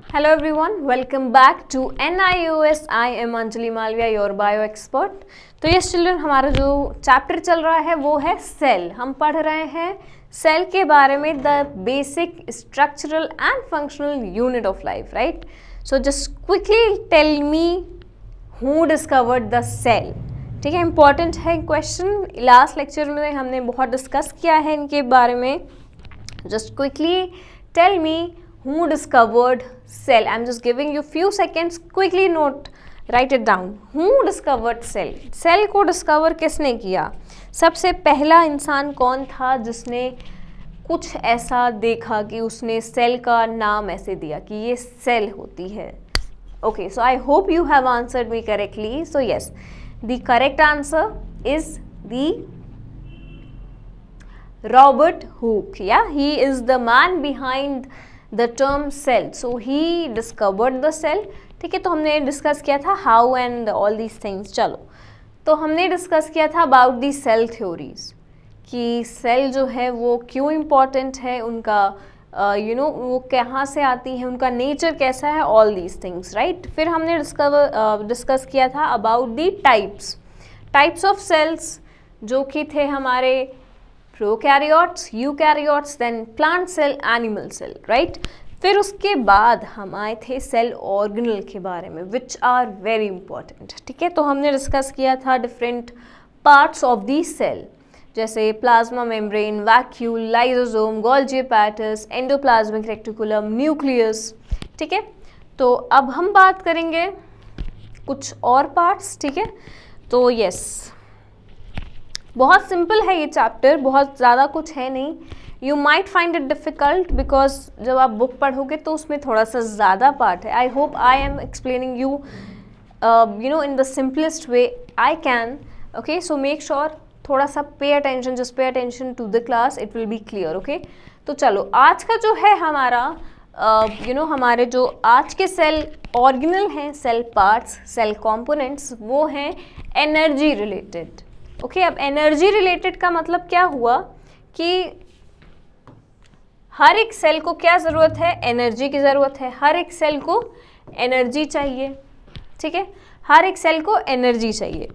Hello everyone, welcome back to NIOS. I am Anjali Malviya, your bio expert. तो yes children, हमारा जो chapter चल रहा है वो है सेल. हम पढ़ रहे हैं सेल के बारे में, the basic structural and functional unit of life, right? So just quickly tell me who discovered the cell. ठीक है, इंपॉर्टेंट है क्वेश्चन. लास्ट लेक्चर में हमने बहुत डिस्कस किया है इनके बारे में. Just quickly tell me who discovered cell. I'm just giving you few seconds, quickly note, write it down. Who discovered cell? Cell को डिस्कवर किसने किया? सबसे पहला इंसान कौन था जिसने कुछ ऐसा देखा कि उसने सेल का नाम ऐसे दिया कि ये सेल होती है? Okay, so I hope you have answered me correctly. So yes, the correct answer is the Robert Hooke. Yeah, he is the man behind the term cell. So he discovered the cell. ठीक है, तो हमने discuss किया था how and all these things. चलो, तो हमने discuss किया था about the cell theories कि सेल जो है वो क्यों इम्पॉर्टेंट है, उनका वो कहाँ से आती है, उनका नेचर कैसा है, all these things, right? फिर हमने डिस्कस किया था about the types of cells जो कि थे हमारे prokaryotes, eukaryotes, then plant cell, animal cell, right? फिर उसके बाद हम आए थे सेल ऑर्गेनल के बारे में, विच आर वेरी इंपॉर्टेंट. ठीक है, तो हमने डिस्कस किया था different parts of the cell, जैसे plasma membrane, vacuole, lysosome, Golgi apparatus, endoplasmic reticulum, nucleus. ठीक है, तो अब हम बात करेंगे कुछ और पार्ट्स. ठीक है, तो यस, बहुत सिंपल है ये चैप्टर, बहुत ज़्यादा कुछ है नहीं. You might find it difficult because जब आप बुक पढ़ोगे तो उसमें थोड़ा सा ज़्यादा पार्ट है. I hope I am explaining you in the simplest way I can. Okay, so make sure थोड़ा सा pay attention, just pay attention to the class, it will be clear. Okay, तो चलो, आज का जो है हमारा हमारे जो आज के सेल ऑर्गेनल हैं, सेल पार्ट्स, सेल कॉम्पोनेंट्स, वो हैं एनर्जी रिलेटेड. ओके, अब एनर्जी रिलेटेड का मतलब क्या हुआ कि हर एक सेल को क्या ज़रूरत है? एनर्जी की ज़रूरत है. हर एक सेल को एनर्जी चाहिए. ठीक है, हर एक सेल को एनर्जी चाहिए.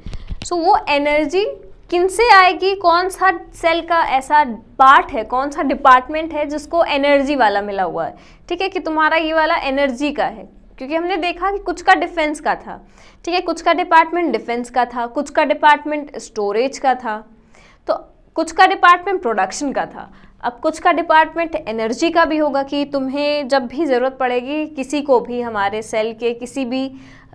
सो वो एनर्जी किन से आएगी? कौन सा सेल का ऐसा पार्ट है, कौन सा डिपार्टमेंट है जिसको एनर्जी वाला मिला हुआ है? ठीक है, कि तुम्हारा ये वाला एनर्जी का है, क्योंकि हमने देखा कि कुछ का डिफेंस का था. ठीक है, कुछ का डिपार्टमेंट डिफेंस का था, कुछ का डिपार्टमेंट स्टोरेज का था, तो कुछ का डिपार्टमेंट प्रोडक्शन का था. अब कुछ का डिपार्टमेंट एनर्जी का भी होगा कि तुम्हें जब भी ज़रूरत पड़ेगी, किसी को भी हमारे सेल के किसी भी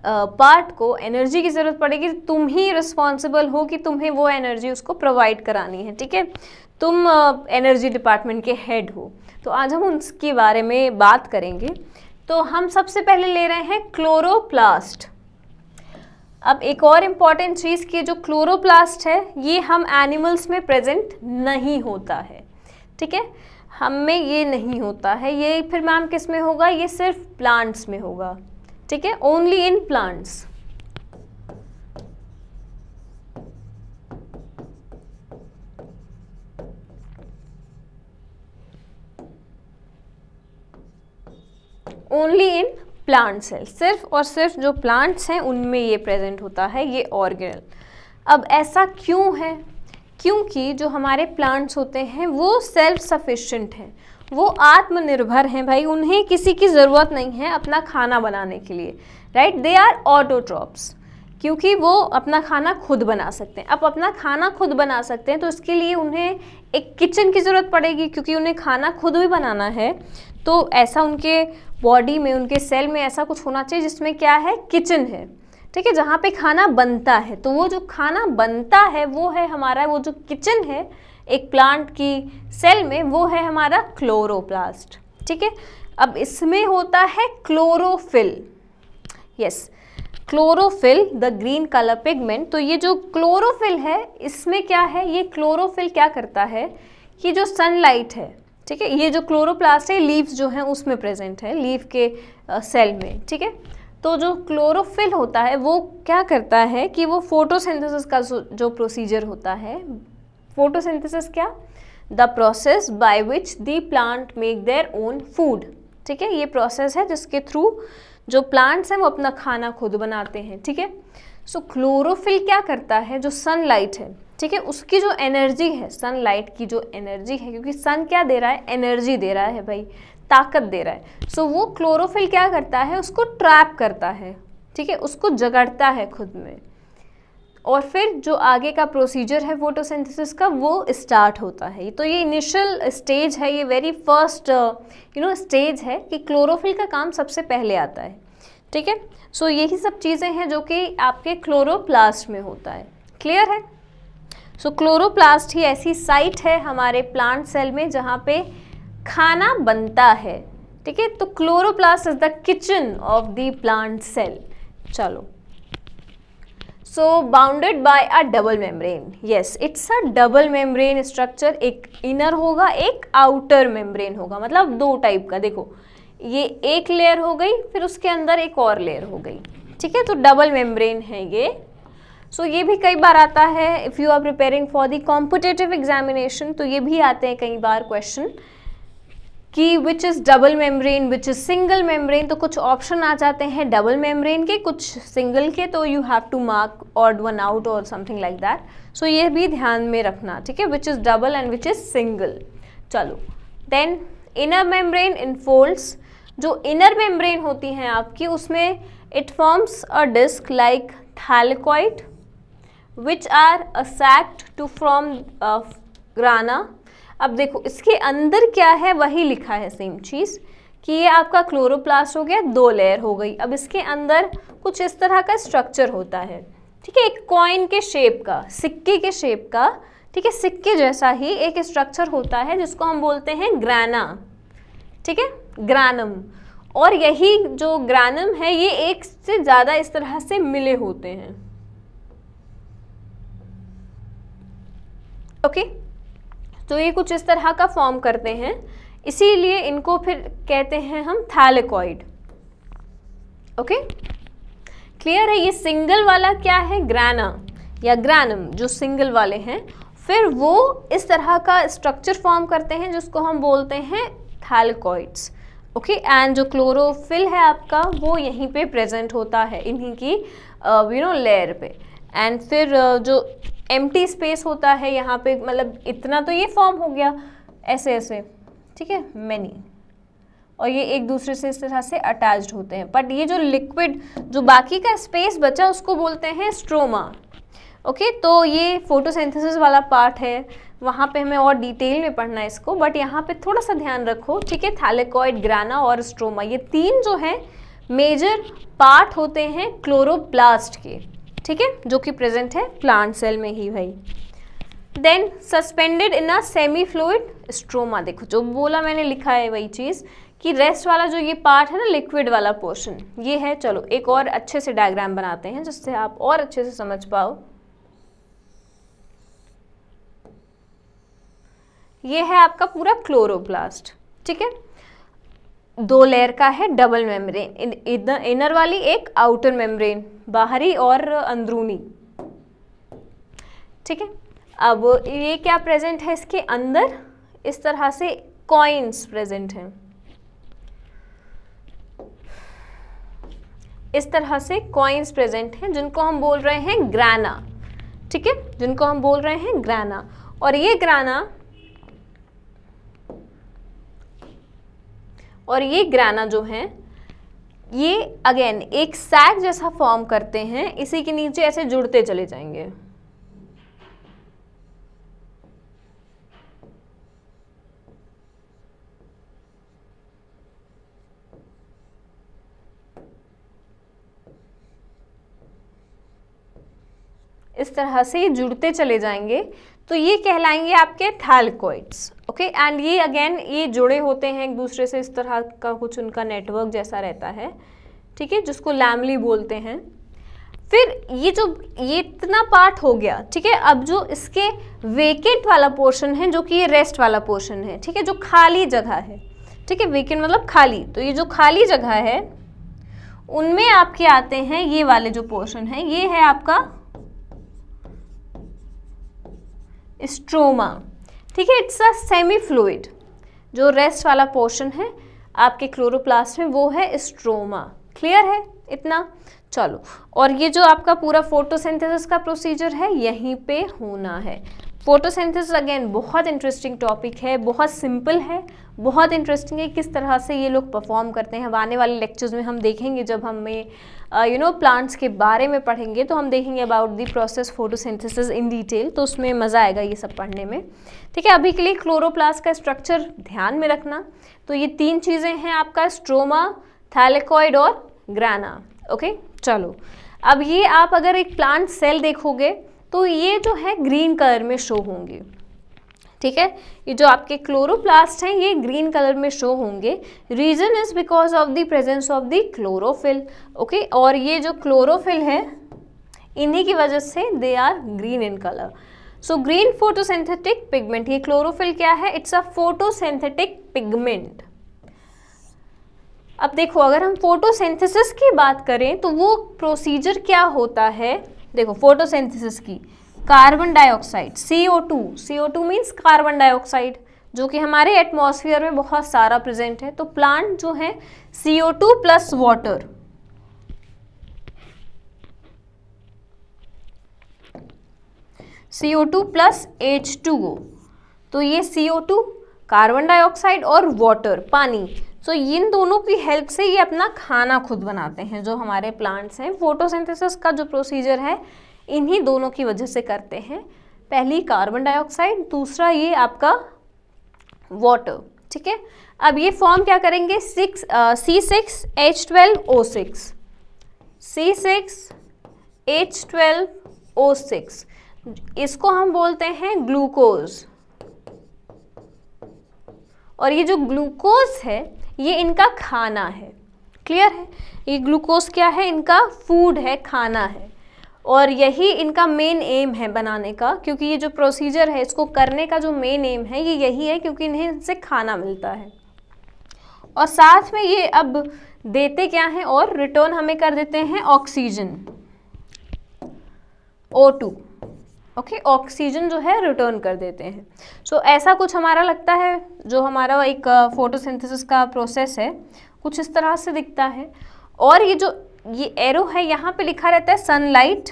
पार्ट को एनर्जी की ज़रूरत पड़ेगी, तुम ही रिस्पॉन्सिबल हो कि तुम्हें वो एनर्जी उसको प्रोवाइड करानी है. ठीक है, तुम एनर्जी डिपार्टमेंट के हेड हो. तो आज हम उसके बारे में बात करेंगे. तो हम सबसे पहले ले रहे हैं क्लोरोप्लास्ट. अब एक और इम्पॉर्टेंट चीज़ की, जो क्लोरोप्लास्ट है ये हम एनिमल्स में प्रेजेंट नहीं होता है. ठीक है, हम में ये नहीं होता है. ये फिर मैम किस में होगा? ये सिर्फ प्लांट्स में होगा. ठीक है, only in plants. Only in plant cell, सिर्फ और सिर्फ जो प्लांट्स हैं उनमें ये प्रेजेंट होता है, ये ऑर्गेनल. अब ऐसा क्यों है? क्योंकि जो हमारे प्लांट्स होते हैं वो सेल्फ सफिशिएंट हैं, वो आत्मनिर्भर हैं भाई. उन्हें किसी की ज़रूरत नहीं है अपना खाना बनाने के लिए, राइट? दे आर ऑटोट्रॉप्स, क्योंकि वो अपना खाना खुद बना सकते हैं. अब अपना खाना खुद बना सकते हैं तो इसके लिए उन्हें एक किचन की ज़रूरत पड़ेगी, क्योंकि उन्हें खाना खुद भी बनाना है. तो ऐसा उनके बॉडी में, उनके सेल में ऐसा कुछ होना चाहिए जिसमें क्या है? किचन है. ठीक है, जहाँ पे खाना बनता है. तो वो जो खाना बनता है वो है हमारा, वो जो किचन है एक प्लांट की सेल में, वो है हमारा क्लोरोप्लास्ट. ठीक है। अब इसमें होता है chlorophyll, yes chlorophyll the green colour pigment. तो ये जो क्लोरोफिल है इसमें क्या है, ये क्लोरोफिल क्या करता है कि जो सनलाइट है, ठीक है, ये जो क्लोरोप्लास्ट है लीव्स जो हैं उसमें प्रेजेंट है, लीफ के सेल में, ठीक है। तो जो क्लोरोफिल होता है वो क्या करता है कि वो फोटोसिंथेसिस का जो प्रोसीजर होता है, फोटोसिंथेसिस क्या, the process by which the plant make their own food, ठीक है। ये प्रोसेस है जिसके थ्रू जो प्लांट्स हैं वो अपना खाना खुद बनाते हैं, ठीक है। सो क्लोरोफिल क्या करता है, जो सनलाइट है, ठीक है, उसकी जो एनर्जी है, सनलाइट की जो एनर्जी है, क्योंकि सन क्या दे रहा है, एनर्जी दे रहा है भाई, ताकत दे रहा है। सो वो क्लोरोफिल क्या करता है, उसको ट्रैप करता है, ठीक है, उसको जकड़ता है खुद में, और फिर जो आगे का प्रोसीजर है फोटोसिंथेसिस का वो स्टार्ट होता है। तो ये इनिशियल स्टेज है, ये वेरी फर्स्ट स्टेज है कि क्लोरोफिल का काम सबसे पहले आता है, ठीक है। सो यही सब चीज़ें हैं जो कि आपके क्लोरोप्लास्ट में होता है, क्लियर है। सो क्लोरोप्लास्ट ही ऐसी साइट है हमारे प्लांट सेल में जहाँ पे खाना बनता है, ठीक है। तो chloroplast is the kitchen of the plant cell. चलो, so bounded by a double membrane, yes it's a double membrane structure, एक इनर होगा एक आउटर मेम्ब्रेन होगा, मतलब दो टाइप का, देखो ये एक लेयर हो गई फिर उसके अंदर एक और लेयर हो गई, ठीक है। तो डबल मेम्ब्रेन है ये। सो ये भी कई बार आता है if you are preparing for the competitive examination, तो ये भी आते हैं कई बार क्वेश्चन कि which is double membrane which is single membrane. तो कुछ ऑप्शन आ जाते हैं डबल मेम्ब्रेन के, कुछ सिंगल के, तो you have to mark odd one out और समथिंग लाइक दैट। सो ये भी ध्यान में रखना, ठीक है, which is double and which is single. चलो, देन इनर मेम्ब्रेन इनफोल्ड्स, जो इनर मेम्ब्रेन होती हैं आपकी उसमें it forms a disc like thylakoid which are sacked to from grana. अब देखो इसके अंदर क्या है वही लिखा है सेम चीज़ कि ये आपका क्लोरोप्लास्ट हो गया, दो लेयर हो गई। अब इसके अंदर कुछ इस तरह का स्ट्रक्चर होता है, ठीक है, एक कॉइन के शेप का, सिक्के के शेप का, ठीक है, सिक्के जैसा ही एक स्ट्रक्चर होता है जिसको हम बोलते हैं ग्राना, ठीक है, ग्रानम। और यही जो ग्रानम है ये एक से ज़्यादा इस तरह से मिले होते हैं, ओके। तो ये कुछ इस तरह का फॉर्म करते हैं, इसीलिए इनको फिर कहते हैं हम थैलेकॉइड, ओके, क्लियर है। ये सिंगल वाला क्या है, ग्राना या ग्रानम, जो सिंगल वाले हैं, फिर वो इस तरह का स्ट्रक्चर फॉर्म करते हैं जिसको हम बोलते हैं थैलेकॉइड्स, ओके। एंड जो क्लोरोफिल है आपका वो यहीं पे प्रेजेंट होता है इन्हीं की लेयर पे। एंड फिर जो एम्प्टी स्पेस होता है यहाँ पे, मतलब इतना तो ये फॉर्म हो गया ऐसे ऐसे, ठीक है, मैनी, और ये एक दूसरे से इस तरह से अटैच्ड होते हैं। बट ये जो लिक्विड जो बाकी का स्पेस बचा उसको बोलते हैं स्ट्रोमा, ओके। तो ये फोटोसिंथेसिस वाला पार्ट है, वहाँ पे हमें और डिटेल में पढ़ना है इसको, बट यहाँ पे थोड़ा सा ध्यान रखो, ठीक है। थैलेकॉइड, ग्राना और स्ट्रोमा, ये तीन जो हैं मेजर पार्ट होते हैं क्लोरोप्लास्ट के, ठीक है, जो कि प्रेजेंट है प्लांट सेल में ही भाई। Then suspended in a semi fluid stroma, देखो जो बोला मैंने लिखा है वही चीज़ कि रेस्ट वाला जो ये पार्ट है ना, लिक्विड वाला पोर्शन ये है। चलो एक और अच्छे से डायग्राम बनाते हैं जिससे आप और अच्छे से समझ पाओ। ये है आपका पूरा क्लोरोप्लास्ट, ठीक है, दो लेयर का है, डबल मेम्ब्रेन, इनर वाली एक आउटर मेम्ब्रेन, बाहरी और अंदरूनी, ठीक है। अब ये क्या प्रेजेंट है इसके अंदर, इस तरह से कॉइन्स प्रेजेंट हैं, इस तरह से कॉइन्स प्रेजेंट हैं जिनको हम बोल रहे हैं ग्राना, ठीक है, जिनको हम बोल रहे हैं ग्राना। और ये ग्राना जो हैं ये अगेन एक सैक जैसा फॉर्म करते हैं, इसी के नीचे ऐसे जुड़ते चले जाएंगे, इस तरह से जुड़ते चले जाएंगे, तो ये कहलाएंगे आपके थैलेकॉइड्स, ओके। ओके। एंड ये अगेन ये जुड़े होते हैं एक दूसरे से, इस तरह का कुछ उनका नेटवर्क जैसा रहता है, ठीक है, जिसको लैमली बोलते हैं। फिर ये इतना पार्ट हो गया, ठीक है। अब जो इसके वेकेंट वाला पोर्शन है, जो कि ये रेस्ट वाला पोर्शन है, ठीक है, जो खाली जगह है, ठीक है, वेकेंट मतलब खाली, तो ये जो खाली जगह है उनमें आपके आते हैं ये वाले जो पोर्शन है, ये है आपका स्ट्रोमा, ठीक है। इट्स अ सेमी फ्लूइड, जो रेस्ट वाला पोर्शन है आपके क्लोरोप्लास्ट में वो है स्ट्रोमा। क्लियर है इतना? चलो, और ये जो आपका पूरा फोटोसिंथेसिस का प्रोसीजर है यहीं पे होना है। फोटोसिंथेसिस अगेन बहुत इंटरेस्टिंग टॉपिक है, बहुत सिंपल है, बहुत इंटरेस्टिंग है किस तरह से ये लोग परफॉर्म करते हैं। अब आने वाले लेक्चर्स में हम देखेंगे, जब हमें प्लांट्स के बारे में पढ़ेंगे तो हम देखेंगे about the process photosynthesis in detail, तो उसमें मज़ा आएगा ये सब पढ़ने में, ठीक है। अभी के लिए क्लोरोप्लास्ट का स्ट्रक्चर ध्यान में रखना। तो ये 3 चीज़ें हैं आपका, स्ट्रोमा, थैलेकॉइड और ग्राना, ओके। चलो, अब ये आप अगर एक प्लांट सेल देखोगे तो ये जो है ग्रीन कलर में शो होंगे, ठीक है। ये जो आपके क्लोरोप्लास्ट हैं ये ग्रीन कलर में शो होंगे। Reason is because of the presence of the chlorophyll, okay. और ये जो क्लोरोफिल है इन्हीं की वजह से they are green in colour. So green photosynthetic pigment, ये क्लोरोफिल क्या है? It's a photosynthetic pigment. अब देखो, अगर हम फोटोसिंथेसिस की बात करें तो वो प्रोसीजर क्या होता है, देखो फोटोसिंथेसिस की, carbon dioxide CO2 means carbon dioxide, जो कि हमारे एटमॉस्फेयर में बहुत सारा प्रेजेंट है। तो प्लांट जो है CO2 plus water, CO2 plus H2O, तो ये CO2 कार्बन डाइऑक्साइड और वाटर पानी, तो इन दोनों की हेल्प से ये अपना खाना खुद बनाते हैं। जो हमारे प्लांट्स हैं, फोटोसिंथेसिस का जो प्रोसीजर है इन्हीं दोनों की वजह से करते हैं। पहली कार्बन डाइऑक्साइड, दूसरा ये आपका वाटर, ठीक है। अब ये फॉर्म क्या करेंगे, C6H12O6, C6H12O6, इसको हम बोलते हैं ग्लूकोज। और ये जो ग्लूकोज है ये इनका खाना है। क्लियर है? ये ग्लूकोज क्या है? इनका फूड है, खाना है। और यही इनका मेन एम है बनाने का, क्योंकि ये जो प्रोसीजर है इसको करने का जो मेन एम है ये यही है, क्योंकि इन्हें इनसे खाना मिलता है। और साथ में ये अब देते क्या हैं, और रिटर्न हमें कर देते हैं ऑक्सीजन, O2, ओके। ऑक्सीजन जो है रिटर्न कर देते हैं। सो ऐसा कुछ हमारा लगता है, जो हमारा एक फोटोसिंथेसिस का प्रोसेस है कुछ इस तरह से दिखता है। और ये जो ये एरो है यहाँ पे लिखा रहता है सनलाइट,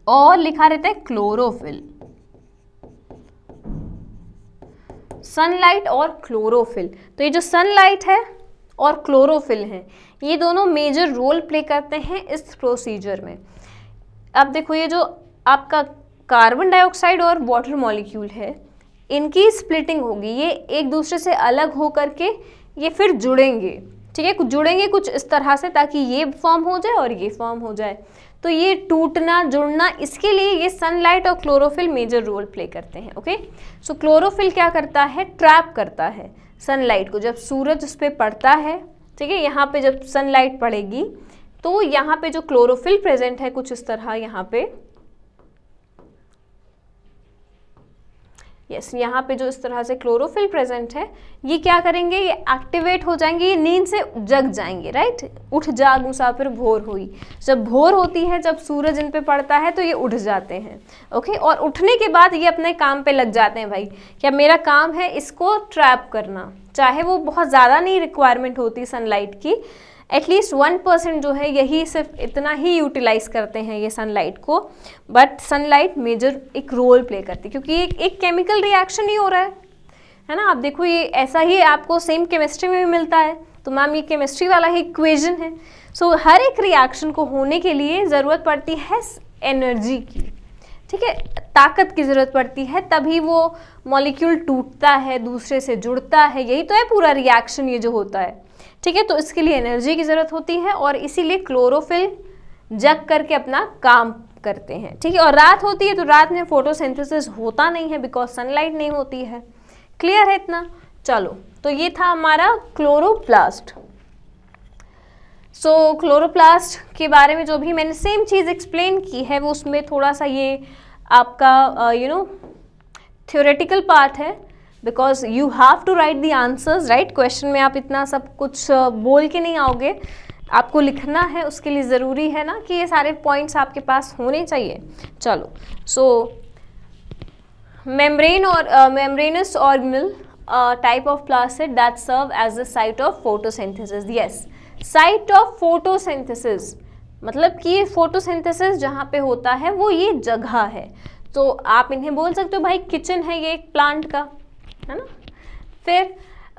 और लिखा रहता है क्लोरोफिल। सनलाइट और क्लोरोफिल, तो ये जो सनलाइट है और क्लोरोफिल है ये दोनों मेजर रोल प्ले करते हैं इस प्रोसीजर में। अब देखो, ये जो आपका कार्बन डाइऑक्साइड और वाटर मॉलिक्यूल है इनकी स्प्लिटिंग होगी, ये एक दूसरे से अलग हो करके ये फिर जुड़ेंगे, ठीक है। जुड़ेंगे कुछ इस तरह से ताकि ये फॉर्म हो जाए और ये फॉर्म हो जाए। तो ये टूटना जुड़ना, इसके लिए ये सनलाइट और क्लोरोफिल मेजर रोल प्ले करते हैं, ओके। सो क्लोरोफिल क्या करता है, ट्रैप करता है सनलाइट को। जब सूरज उस पर पड़ता है, ठीक है, यहाँ पे जब सनलाइट पड़ेगी तो यहाँ पे जो क्लोरोफिल प्रेजेंट है कुछ इस तरह यहाँ पे, यस, यहाँ पे जो इस तरह से क्लोरोफिल प्रेजेंट है ये क्या करेंगे, ये एक्टिवेट हो जाएंगे, ये नींद से जग जाएंगे, राइट। उठ जाग मुसाफिर भोर हुई, जब भोर होती है, जब सूरज इन पे पड़ता है तो ये उठ जाते हैं, ओके। और उठने के बाद ये अपने काम पे लग जाते हैं, भाई क्या मेरा काम है इसको ट्रैप करना, चाहे वो बहुत ज़्यादा नहीं रिक्वायरमेंट होती सनलाइट की, एटलीस्ट 1% जो है यही सिर्फ इतना ही यूटिलाइज करते हैं ये सनलाइट को। बट सनलाइट मेजर एक रोल प्ले करती है, क्योंकि एक केमिकल रिएक्शन ही हो रहा है ना। आप देखो, ये ऐसा ही आपको सेम केमिस्ट्री में भी मिलता है, तो मैम ये केमिस्ट्री वाला ही इक्वेशन है। सो हर एक रिएक्शन को होने के लिए ज़रूरत पड़ती है एनर्जी की, ठीक है, ताकत की ज़रूरत पड़ती है, तभी वो मॉलिक्यूल टूटता है, दूसरे से जुड़ता है। यही तो है पूरा रिएक्शन ये जो होता है, ठीक है। तो इसके लिए एनर्जी की ज़रूरत होती है और इसीलिए क्लोरोफिल जग करके अपना काम करते हैं, ठीक है। और रात होती है तो रात में फोटोसिंथेसिस होता नहीं है बिकॉज सनलाइट नहीं होती है। क्लियर है इतना? चलो, तो ये था हमारा क्लोरोप्लास्ट। सो क्लोरोप्लास्ट के बारे में जो भी मैंने सेम चीज़ एक्सप्लेन की है वो उसमें थोड़ा सा ये आपका थ्योरेटिकल पार्ट है, because you have to write the answers, right. Question में आप इतना सब कुछ बोल के नहीं आओगे, आपको लिखना है, उसके लिए ज़रूरी है ना कि ये सारे पॉइंट्स आपके पास होने चाहिए। चलो, सो मेम्ब्रेन और membranous organelle type of plastid that serve as the site of photosynthesis. Yes, site of photosynthesis मतलब कि ये फोटोसिंथेसिस जहाँ पे होता है वो ये जगह है। तो आप इन्हें बोल सकते हो भाई किचन है ये एक प्लांट का, है ना। फिर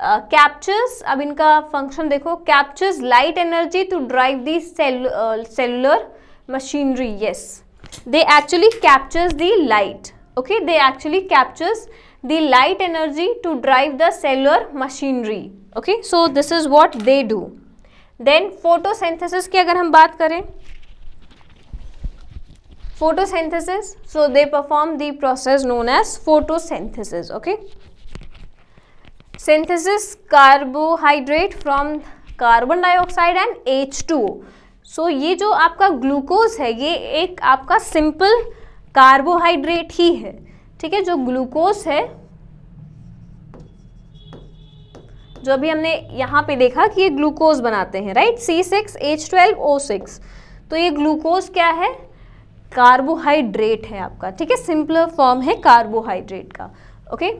कैप्चर्स, अब इनका फंक्शन देखो, captures light energy to drive the cellular machinery. Yes, they actually captures the light, okay, they actually captures the light energy to drive the cellular machinery, okay. So this is what they do. Then photosynthesis की अगर हम बात करें, photosynthesis, so they perform the process known as photosynthesis, okay. Synthesis carbohydrate from carbon dioxide and H2O. so ये जो आपका glucose है ये एक आपका सिंपल कार्बोहाइड्रेट ही है, ठीक है। जो ग्लूकोज है, जो अभी हमने यहाँ पे देखा कि ये ग्लूकोज बनाते हैं, राइट, C6H12O6, तो ये ग्लूकोज क्या है? कार्बोहाइड्रेट है आपका, ठीक है, सिंपलर फॉर्म है कार्बोहाइड्रेट का, okay.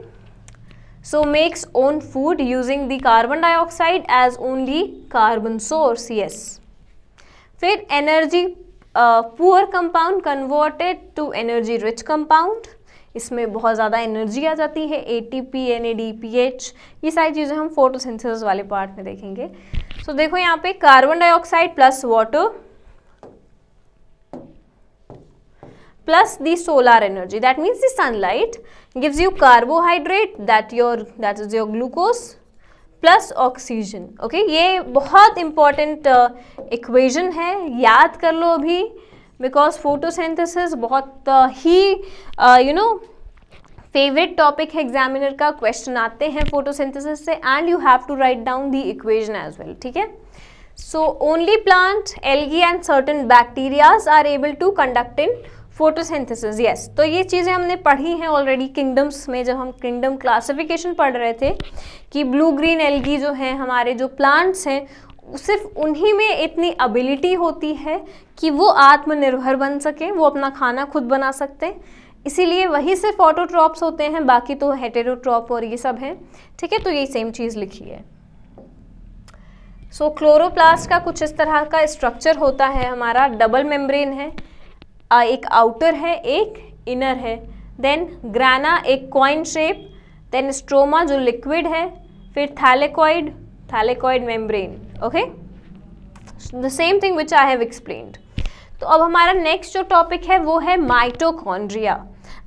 So makes own food using the carbon dioxide as only carbon source. Yes, फिर energy poor compound converted to energy rich compound, इसमें बहुत ज़्यादा एनर्जी आ जाती है, ATP, NADPH, ये सारी चीज़ें हम फोटोसिंथेसिस वाले पार्ट में देखेंगे। सो देखो यहाँ पे carbon dioxide plus water plus the solar energy, that means the sunlight gives you carbohydrate that is your glucose plus oxygen, okay। ये बहुत important equation है, याद कर लो अभी, because photosynthesis बहुत ही favorite topic है examiner का, question आते हैं photosynthesis से and you have to write down the equation as well, ठीक है। So only plant, algae and certain bacteria are able to conduct in photosynthesis. Yes, तो ये चीज़ें हमने पढ़ी हैं ऑलरेडी किंगडम्स में, जब हम किंगडम क्लासिफिकेशन पढ़ रहे थे कि ब्लू ग्रीन एल्गी जो हैं हमारे जो प्लांट्स हैं सिर्फ उन्हीं में इतनी एबिलिटी होती है कि वो आत्मनिर्भर बन सके, वो अपना खाना खुद बना सकते हैं, इसीलिए वही सिर्फ ऑटोट्रॉप्स होते हैं, बाकी तो हेटेरोट्रॉप और ये सब हैं, ठीक है। तो ये सेम चीज़ लिखी है। सो क्लोरोप्लास्ट का कुछ इस तरह का स्ट्रक्चर होता है हमारा, डबल मेम्ब्रेन है, एक आउटर है एक इनर है, देन ग्राना एक कॉइन शेप, देन स्ट्रोमा जो लिक्विड है, फिर thylakoid membrane, okay, the same thing which I have explained. तो अब हमारा नेक्स्ट जो टॉपिक है वो है माइटोकॉन्ड्रिया।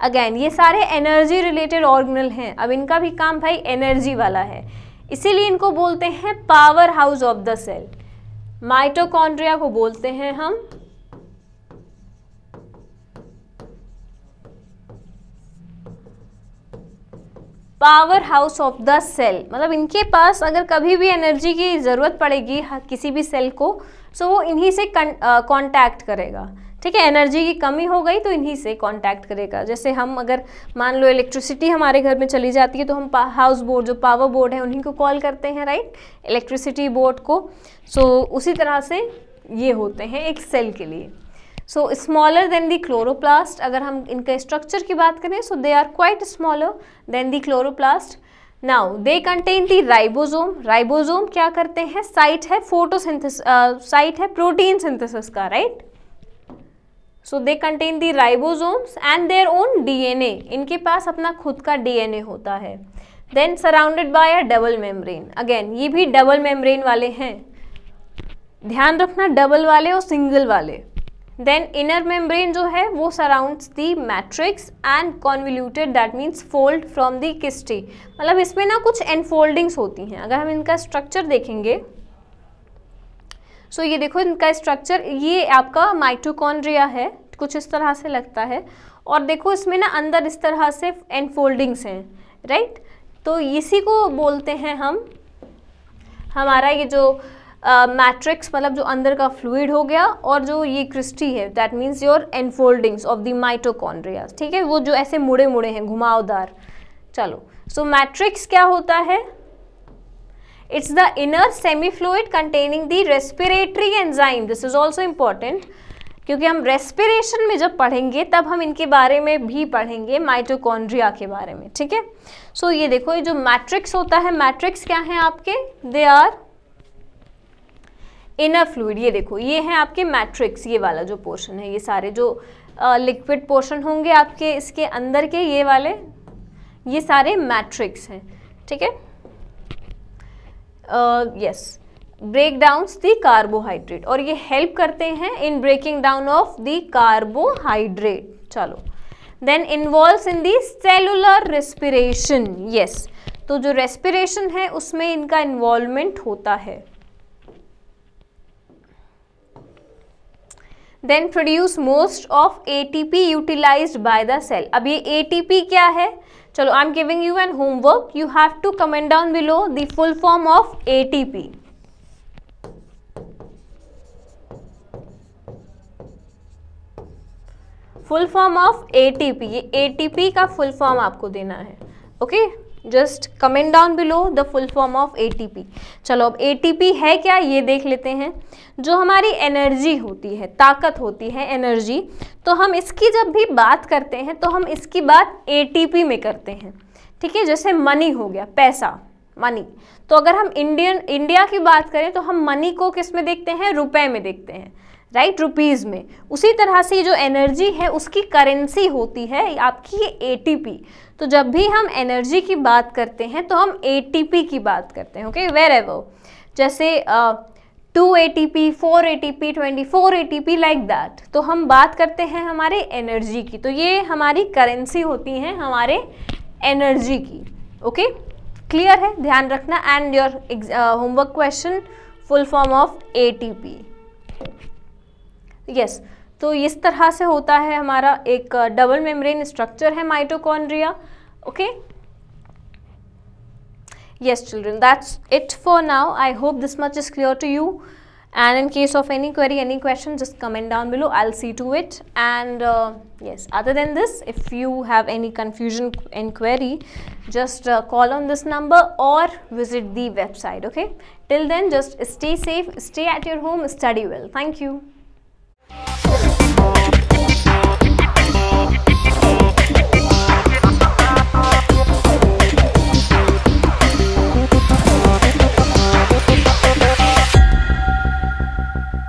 अगेन ये सारे एनर्जी रिलेटेड ऑर्गेनल हैं, अब इनका भी काम भाई एनर्जी वाला है, इसीलिए इनको बोलते हैं power house of the cell. Mitochondria को बोलते हैं हम power house of the cell, मतलब इनके पास अगर कभी भी एनर्जी की ज़रूरत पड़ेगी किसी भी सेल को, सो वो इन्हीं से कांटेक्ट करेगा, ठीक है। एनर्जी की कमी हो गई तो इन्हीं से कांटेक्ट करेगा। जैसे हम अगर मान लो इलेक्ट्रिसिटी हमारे घर में चली जाती है तो हम हाउस बोर्ड जो पावर बोर्ड है उन्हीं को कॉल करते हैं, राइट, इलेक्ट्रिसिटी बोर्ड को। सो उसी तरह से ये होते हैं एक सेल के लिए। So smaller than the chloroplast, अगर हम इनका स्ट्रक्चर की बात करें so they are quite smaller than the chloroplast. Now they contain the ribosome. Ribosome क्या करते हैं? साइट है फोटोसिंथेसिस, साइट है प्रोटीन सिंथेसिस का, right. So they contain the ribosomes and their own DNA, इनके पास अपना खुद का डीएनए होता है। Then surrounded by a double membrane, again ये भी डबल मेम्ब्रेन वाले हैं, ध्यान रखना डबल वाले और सिंगल वाले। देन इनर मेम्ब्रेन जो है वो surrounds the matrix and convoluted, that means fold from the cristae, मतलब इसमें ना कुछ एनफोल्डिंग्स होती हैं। अगर हम इनका स्ट्रक्चर देखेंगे सो ये देखो इनका स्ट्रक्चर, ये आपका माइटोकॉन्ड्रिया है, कुछ इस तरह से लगता है। और देखो इसमें ना अंदर इस तरह से एनफोल्डिंग्स हैं, राइट। तो इसी को बोलते हैं हम, हमारा ये जो मैट्रिक्स मतलब जो अंदर का फ्लूइड हो गया, और जो ये क्रिस्टी है that means your enfoldings of the mitochondria, ठीक है, वो जो ऐसे मुड़े मुड़े हैं घुमावदार। चलो, सो मैट्रिक्स क्या होता है? It's the inner semi fluid containing the respiratory enzyme. This is also important, क्योंकि हम रेस्पिरेशन में जब पढ़ेंगे तब हम इनके बारे में भी पढ़ेंगे, माइटोकॉन्ड्रिया के बारे में, ठीक है। सो ये देखो, ये जो मैट्रिक्स होता है, मैट्रिक्स क्या है आपके? They are inner fluid. ये देखो, ये है आपके मैट्रिक्स, ये वाला जो पोर्शन है, ये सारे जो लिक्विड पोर्शन होंगे आपके इसके अंदर के, ये वाले, ये सारे मैट्रिक्स हैं, ठीक है। Yes, break down the carbohydrate, और ये हेल्प करते हैं in breaking down of the carbohydrate. चलो, then involves in the cellular respiration. Yes, तो जो रेस्पिरेशन है उसमें इनका इन्वॉल्वमेंट होता है। Then produce most of ATP utilised by the cell. अब ये ATP क्या है? चलो, I am giving you an homework, you have to comment down below the full form of ATP। Full form of ATP, ये ATP का full form आपको देना है, okay. Just comment down below the full form of ATP। चलो, अब ATP है क्या ये देख लेते हैं। जो हमारी एनर्जी होती है, ताकत होती है, एनर्जी, तो हम इसकी जब भी बात करते हैं तो हम इसकी बात ATP में करते हैं, ठीक है। जैसे मनी हो गया, पैसा, मनी, तो अगर हम इंडिया की बात करें तो हम मनी को किस में देखते हैं? रुपए में देखते हैं, राइट, रुपीज़ में। उसी तरह से जो एनर्जी है उसकी करेंसी होती है आपकी ये ATP। तो जब भी हम एनर्जी की बात करते हैं तो हम ATP की बात करते हैं, ओके, वेर एवर। जैसे 2 ATP, 4 ATP, 24 ATP like that. तो हम बात करते हैं हमारे एनर्जी की, तो ये हमारी करेंसी होती है हमारे एनर्जी की, ओके। क्लियर है? ध्यान रखना। And your homework question, full form of ATP। Yes, तो इस तरह से होता है हमारा एक डबल मेम्ब्रेन स्ट्रक्चर है mitochondria, okay. Yes children, that's it for now. I hope this much is clear to you, and in case of any query, any question, just comment down below, I'll see to it. And yes, other than this, if you have any confusion and query, just call on this number or visit the website, okay. Till then, just stay safe, stay at your home, study well. Thank you.